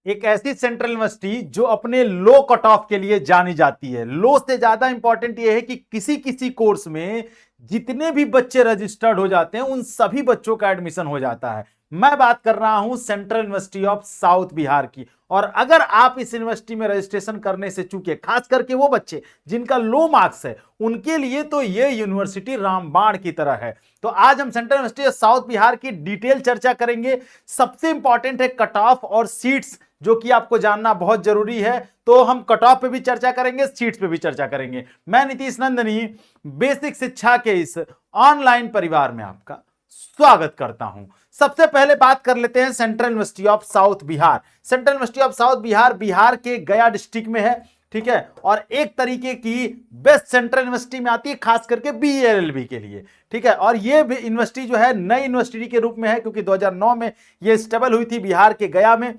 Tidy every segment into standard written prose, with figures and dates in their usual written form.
एक ऐसी central university जो अपने लो कट ऑफ के लिए जानी जाती है। लो से ज्यादा इंपॉर्टेंट यह है कि किसी किसी कोर्स में जितने भी बच्चे रजिस्टर्ड हो जाते हैं उन सभी बच्चों का एडमिशन हो जाता है। मैं बात कर रहा हूं central university of south Bihar की। और अगर आप इस यूनिवर्सिटी में रजिस्ट्रेशन करने से चूके, खास करके वो बच्चे जिनका लो मार्क्स है, उनके लिए तो ये यूनिवर्सिटी रामबाण की तरह है। तो आज हम central university of south Bihar की डिटेल चर्चा करेंगे। सबसे इंपॉर्टेंट है कट ऑफ और सीट्स, जो कि आपको जानना बहुत जरूरी है। तो हम कट ऑफ पे भी चर्चा करेंगे, सीट्स पे भी चर्चा करेंगे। मैं नीतीश नंदनी बेसिक शिक्षा के इस ऑनलाइन परिवार में आपका स्वागत करता हूं। सबसे पहले बात कर लेते हैं central university of south Bihar. Central university of south Bihar Bihar के गया डिस्ट्रिक्ट में है, ठीक है। और एक तरीके की बेस्ट सेंट्रल यूनिवर्सिटी में आती है, खास करके बीएलएलबी के लिए, ठीक है। और ये यूनिवर्सिटी जो है नई यूनिवर्सिटी के रूप में है, क्योंकि 2009 में ये स्टेबल हुई थी बिहार के गया में।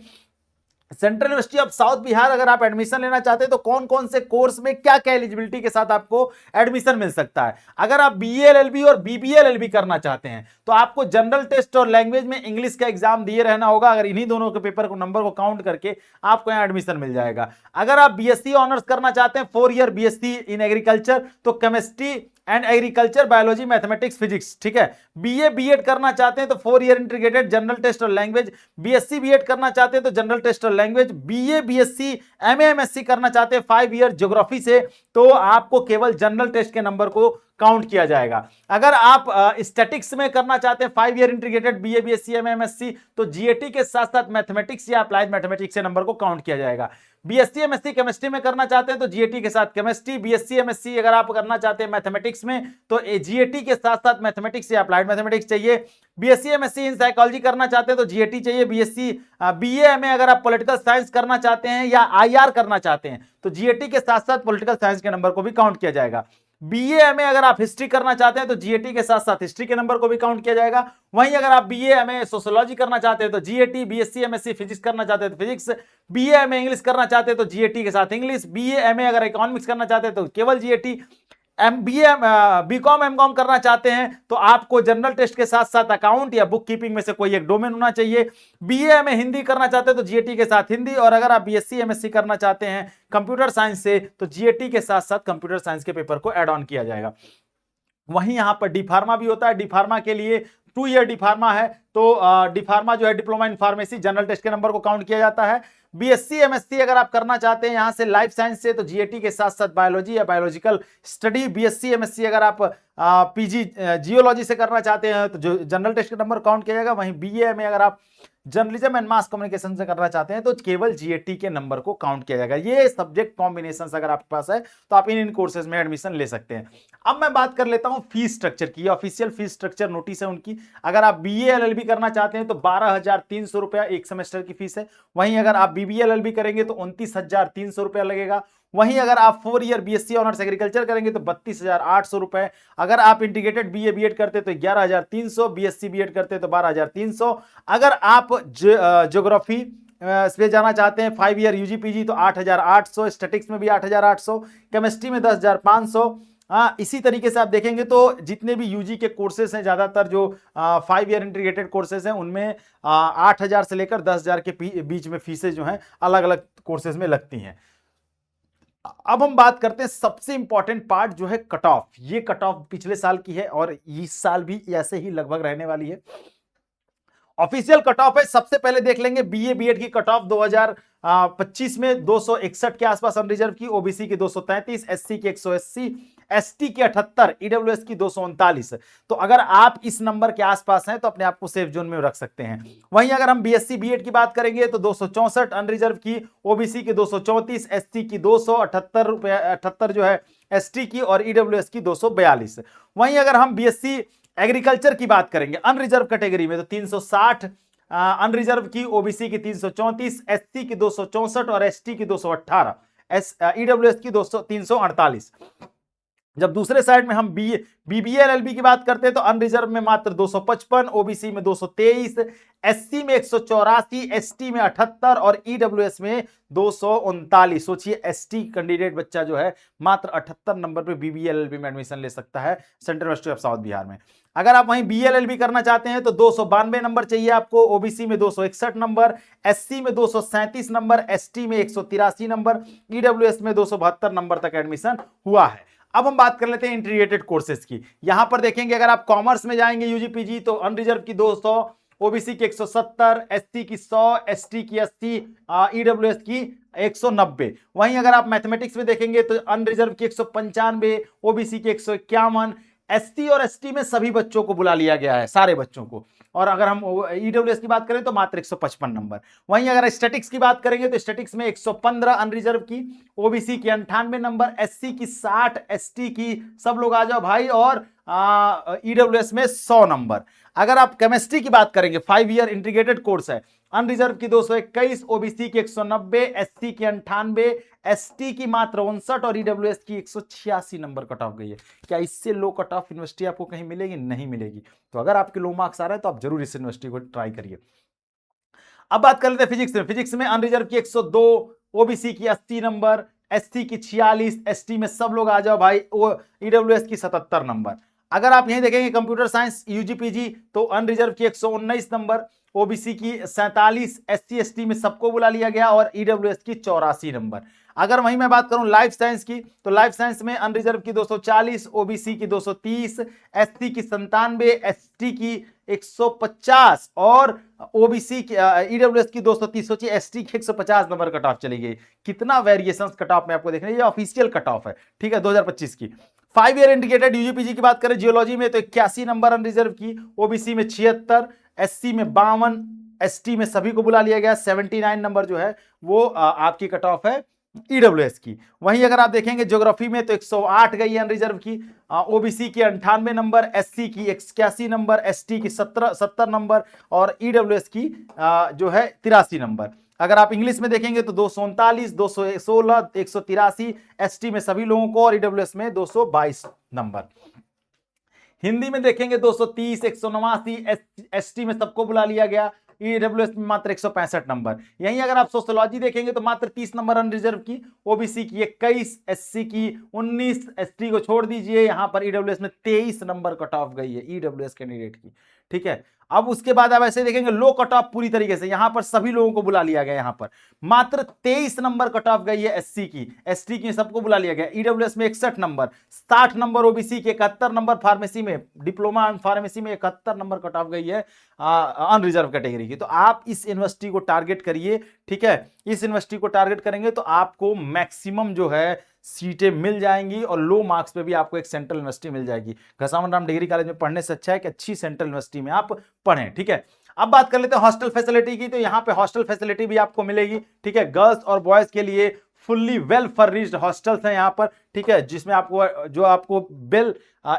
Central university of south Bihar अगर आप एडमिशन लेना चाहते हैं तो कौन कौन से कोर्स में क्या क्या एलिजिबिलिटी के साथ आपको एडमिशन मिल सकता है। अगर आप बीएलएलबी और बीबीएलएलबी करना चाहते हैं तो आपको जनरल टेस्ट और लैंग्वेज में इंग्लिश का एग्जाम दिए रहना होगा। अगर इन्हीं दोनों के पेपर को नंबर को काउंट करके आपको यहाँ एडमिशन मिल जाएगा। अगर आप बीएससी ऑनर्स करना चाहते हैं 4 ईयर बीएससी इन एग्रीकल्चर, तो chemistry and agriculture, biology, mathematics, physics, ठीक है। बीए बीएड करना चाहते हैं तो 4 ईयर इंटीग्रेटेड जनरल टेस्ट और लैंग्वेज। बीएससी बीएड करना चाहते हैं तो जनरल टेस्ट और language. BA BSc MA MSc करना चाहते हैं 5 ईयर ज्योग्राफी से, तो आपको केवल जनरल टेस्ट के नंबर को काउंट किया जाएगा। अगर आप स्टैटिक्स में करना चाहते हैं 5 year integrated BA BSc MA MSc, तो जीएटी के साथ साथ मैथमेटिक्स या अप्लाइड मैथमेटिक्स के नंबर को काउंट किया जाएगा। बीएससी एमएससी केमिस्ट्री में करना चाहते हैं तो जीएटी के साथ केमिस्ट्री। बीएससी एमएससी अगर आप करना चाहते हैं मैथमेटिक्स में, तो जीएटी के साथ साथ मैथमेटिक्स या अप्लाइड मैथमेटिक्स चाहिए। बीएससी एमएससी इन साइकोलॉजी करना चाहते हैं तो जीएटी चाहिए। बीएससी बीए में अगर आप पॉलिटिकल साइंस करना चाहते हैं या आईआर करना चाहते हैं तो जीएटी के साथ साथ पॉलिटिकल साइंस के नंबर को भी काउंट किया जाएगा। बीए में अगर आप हिस्ट्री करना चाहते हैं तो जीएटी के साथ साथ हिस्ट्री के नंबर को भी काउंट किया जाएगा। वहीं अगर आप बीए में सोशियोलॉजी करना चाहते हैं तो जीएटी। बीएससी एमएससी फिजिक्स करना चाहते हैं तो फिजिक्स। बीए में इंग्लिश करना चाहते हैं तो जीएटी के साथ इंग्लिश। बीए में अगर इकोनॉमिक्स करना चाहते हैं तो केवल जीएटी। एमबीए बीकॉम एमकॉम करना चाहते हैं तो आपको जनरल टेस्ट के साथ साथ अकाउंट या बुक कीपिंग में से कोई एक डोमेन होना चाहिए। बीए में हिंदी करना चाहते हैं तो जीएटी के साथ हिंदी। और अगर आप बीएससी एमएससी करना चाहते हैं कंप्यूटर साइंस से तो जीएटी के साथ साथ कंप्यूटर साइंस के पेपर को ऐड ऑन किया जाएगा। वहीं यहां पर डी फार्मा भी होता है। डी फार्मा के लिए 2 ईयर डी फार्मा है, तो डी फार्मा जो है diploma in pharmacy, general test के नंबर को काउंट किया जाता है। बीएससी एमएससी अगर आप करना चाहते हैं यहां से लाइफ साइंस से, तो जीएटी के साथ साथ बायोलॉजी या बायोलॉजिकल स्टडी। बीएससी एमएससी अगर आप पीजी जियोलॉजी से करना चाहते हैं तो जो जनरल टेस्ट का नंबर काउंट किया जाएगा। वहीं बीए में अगर आप जर्नलिज्म एंड मास कम्युनिकेशन से करना चाहते हैं तो केवल जीएटी के नंबर को काउंट किया जाएगा। ये सब्जेक्ट कॉम्बिनेशन अगर आपके पास है तो आप इन कोर्सेज में एडमिशन ले सकते हैं। अब मैं बात कर लेता हूं फीस स्ट्रक्चर की। ऑफिशियल फीस स्ट्रक्चर नोटिस है उनकी। अगर आप बीए एलएलबी करना चाहते हैं तो 12,300 रुपया एक सेमेस्टर की फीस है। वहीं अगर आप बीबीएलएलबी करेंगे तो 29,300 रुपया लगेगा। वहीं अगर आप 4 ईयर बीएससी ऑनर्स एग्रीकल्चर करेंगे तो 32,800 रुपए। अगर आप इंटीग्रेटेड बीए बीएड करते तो 11,300, बीएससी बीएड करते तो 12,300। अगर आप ज्योग्राफी इसमें जाना चाहते हैं 5 ईयर यूजी पीजी तो 8,800। स्टैटिक्स में भी 8,800। केमिस्ट्री में 10,500। इसी तरीके से आप देखेंगे तो जितने भी यूजी के कोर्सेज हैं, ज्यादातर जो 5 ईयर इंटीग्रेटेड कोर्सेज हैं उनमें 8,000 से लेकर 10,000 के बीच में फीसें जो हैं अलग अलग कोर्सेज में लगती हैं। अब हम बात करते हैं सबसे इंपॉर्टेंट पार्ट जो है कट ऑफ। ये कट ऑफ पिछले साल की है और इस साल भी ऐसे ही लगभग रहने वाली है। ऑफिशियल कट ऑफ है, सबसे पहले देख लेंगे बीए बीएड की कट ऑफ 2025 में 261 के आसपास अनरिजर्व की, ओबीसी की 233, एससी की 180, एसटी की 78, ईडब्ल्यूएस की 239। तो अगर आप इस नंबर के आसपास हैं तो अपने आप को सेफ जोन में रख सकते हैं। वहीं अगर हम बीएससी बीएड की बात करेंगे तो 264 अनरिजर्व की, ओबीसी की 234, एससी की 278 जो है एसटी की, और ईडब्ल्यूएस की 242। वहीं अगर हम बीएससी एग्रीकल्चर की बात करेंगे अनरिजर्व कैटेगरी में तो 360 अनरिजर्व की, ओबीसी की 334, एससी की 264 और एसटी की 218, ईडब्ल्यूएस की 348। जब दूसरे साइड में हम बीबीए एलएलबी की बात करते हैं तो अनरिजर्व में मात्र 255, ओबीसी में 223, एससी में 184, एसटी में 78 और ईडब्ल्यूएस में 239। सोचिए एसटी कैंडिडेट बच्चा जो है मात्र 78 नंबर पे बीबीए एलएलबी में एडमिशन ले सकता है central university of south Bihar में। अगर आप वहीं बीएलएलबी करना चाहते हैं तो 292 नंबर चाहिए आपको, ओबीसी में 261 नंबर, एससी में 237 नंबर, एसटी में 183 नंबर, ईडब्ल्यूएस में 272 नंबर तक एडमिशन हुआ है। अब हम बात कर लेते हैं इंटीग्रेटेड कोर्सेज की। यहां पर देखेंगे अगर आप कॉमर्स में जाएंगे यूजीपीजी तो अनरिजर्व की 200, ओबीसी की 170, एससी की 100, एसटी की 80, ईडब्ल्यूएस की 190। वहीं अगर आप मैथमेटिक्स में देखेंगे तो अनरिजर्व की 195, ओबीसी की 151, एससी और एसटी में सभी बच्चों को बुला लिया गया है, सारे बच्चों को। और अगर हम ईडब्ल्यूएस की बात करें तो मात्र 155 नंबर। वहीं अगर स्टैटिक्स की बात करेंगे तो स्टैटिक्स में 115 अनरिजर्व की, ओबीसी की 98 नंबर, एससी की 60, एसटी की सब लोग आ जाओ भाई, और ईडब्ल्यूएस में 100 नंबर। अगर आप केमिस्ट्री की बात करेंगे 5 ईयर इंटीग्रेटेड कोर्स है, अनरिजर्व की 221, ओबीसी की 190, एससी की 98, एसटी की मात्र 59 और ईडब्ल्यूएस की 186 नंबर कट ऑफ गई है। क्या इससे लो कट ऑफ यूनिवर्सिटी आपको कहीं मिलेगी? नहीं मिलेगी। तो अगर आपके लो मार्क्स आ रहे हैं तो आप जरूर इस यूनिवर्सिटी को ट्राई करिए। अब बात कर लेते हैं फिजिक्स में। फिजिक्स में अनरिजर्व की 102, ओबीसी की 80 नंबर, एससी की 46, एसटी में सब लोग आ जाओ भाई, ईडब्ल्यूएस की 77 नंबर। अगर आप यहीं देखेंगे कंप्यूटर साइंस यूजीपीजी तो अनरिजर्व की 119 नंबर, ओबीसी की 47, एससी एसटी में सबको बुला लिया गया और ईडब्ल्यूएस की 84 नंबर। अगर वहीं मैं बात करूं लाइफ साइंस की तो लाइफ साइंस में अनरिजर्व की 240, ओबीसी की 230, एससी की 97, एसटी की 150 और ओबीसी की ईडब्ल्यूएस की 230। सोचिए एसटी की 150 नंबर कट ऑफ चली गई। कितना वेरिएशंस कट ऑफ में आपको देखना है, ये ऑफिशियल कट ऑफ है, ठीक है, 2025 की। 5 ईयर इंडिकेटेड यूजीपीजी की बात करें जियोलॉजी में तो 81 नंबर अनरिजर्व की, ओबीसी में 76, एससी में 52, एसटी में सभी को बुला लिया गया। 79 नंबर जो है वो आपकी कट ऑफ है ईडब्ल्यूएस की। वहीं अगर आप देखेंगे ज्योग्राफी में तो 108 गई है अनरिजर्व की, ओबीसी की 98 नंबर, एससी की 81 नंबर, एसटी की 70 नंबर और ईडब्ल्यूएस की जो है 83 नंबर। अगर आप इंग्लिश में देखेंगे तो 239, 216, 183, एसटी में सभी लोगों को और ईडब्ल्यूएस में 222 नंबर। हिंदी में देखेंगे 230, 189, एसटी में सबको बुला लिया गया, ईडब्ल्यूएस में मात्र 165 नंबर। यहीं अगर आप सोशियोलॉजी देखेंगे तो मात्र 30 नंबर अनरिजर्व की, ओबीसी की 21, एससी की 19, एसटी को छोड़ दीजिए, यहां पर ईडब्ल्यूएस में 23 नंबर कट ऑफ गई है ईडब्ल्यूएस कैंडिडेट की, ठीक है। अब उसके बाद आप ऐसे देखेंगे लो कट ऑफ पूरी तरीके से, यहां पर सभी लोगों को बुला लिया गया, यहां पर मात्र 23 नंबर कट ऑफ गई है एससी की, एसटी की सबको बुला लिया गया, ईडब्ल्यूएस में 61 नंबर, 60 नंबर ओबीसी के, 71 नंबर फार्मेसी में, डिप्लोमा फार्मेसी में 71 नंबर कट ऑफ गई है अनरिजर्व कैटेगरी की। तो आप इस यूनिवर्सिटी को टारगेट करिए, ठीक है। इस यूनिवर्सिटी को टारगेट करेंगे तो आपको मैक्सिमम जो है सीटें मिल जाएंगी और लो मार्क्स पे भी आपको एक सेंट्रल यूनिवर्सिटी मिल जाएगी। घसावन राम डिग्री कॉलेज में पढ़ने से अच्छा है कि अच्छी सेंट्रल यूनिवर्सिटी में आप पढ़ें, ठीक है। अब बात कर लेते हैं हॉस्टल फैसिलिटी की, तो यहाँ पे हॉस्टल फैसिलिटी भी आपको मिलेगी, ठीक है। गर्ल्स और बॉयज के लिए फुल्ली वेल फर्निश्ड हॉस्टल्स हैं यहाँ पर, ठीक है, जिसमें आपको वेल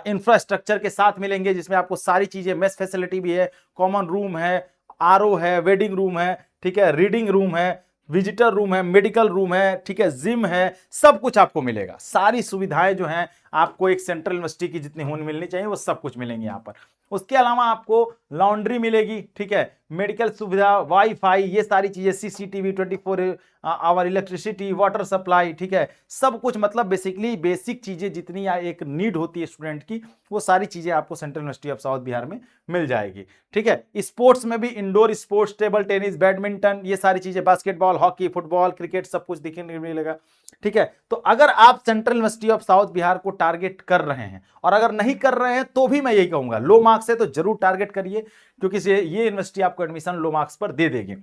इंफ्रास्ट्रक्चर के साथ मिलेंगे, जिसमें आपको सारी चीजें, मेस फैसिलिटी भी है, कॉमन रूम है, आरओ है, वेडिंग रूम है, ठीक है, रीडिंग रूम है, विजिटर रूम है, मेडिकल रूम है, ठीक है, जिम है, सब कुछ आपको मिलेगा। सारी सुविधाएं जो हैं आपको एक सेंट्रल यूनिवर्सिटी की जितनी होनी मिलनी चाहिए वो सब कुछ मिलेंगी यहाँ पर। उसके अलावा आपको लॉन्ड्री मिलेगी, ठीक है, मेडिकल सुविधा, वाईफाई, ये सारी चीजें, CCTV, 24 hour electricity, water supply, ठीक है, सब कुछ, मतलब बेसिकली बेसिक चीजें जितनी एक नीड होती है स्टूडेंट की वो सारी चीजें आपको central university of south Bihar में मिल जाएगी, ठीक है। स्पोर्ट्स में भी indoor sports, table tennis, badminton, ये सारी चीजें, बास्केटबॉल, हॉकी, फुटबॉल, क्रिकेट, सब कुछ देखने को मिलेगा, ठीक है। तो अगर आप central university of south Bihar को टारगेट कर रहे हैं और अगर नहीं कर रहे हैं तो भी मैं यही कहूंगा लो मार्क्स है तो जरूर टारगेट करिए, क्योंकि ये यूनिवर्सिटी आपको एडमिशन लो मार्क्स पर दे देगी।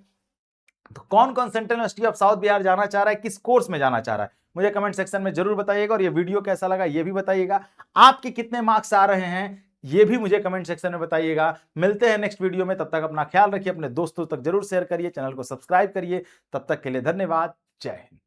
तो कौन कौन central university of south Bihar जाना चाह रहा है, किस कोर्स में जाना चाह रहा है, मुझे कमेंट सेक्शन में जरूर बताइएगा। और ये वीडियो कैसा लगा ये भी बताइएगा, आपके कितने मार्क्स आ रहे हैं ये भी मुझे कमेंट सेक्शन में बताइएगा। मिलते हैं नेक्स्ट वीडियो में, तब तक अपना ख्याल रखिए, अपने दोस्तों तक जरूर शेयर करिए, चैनल को सब्सक्राइब करिए। तब तक के लिए धन्यवाद, जय हिंद।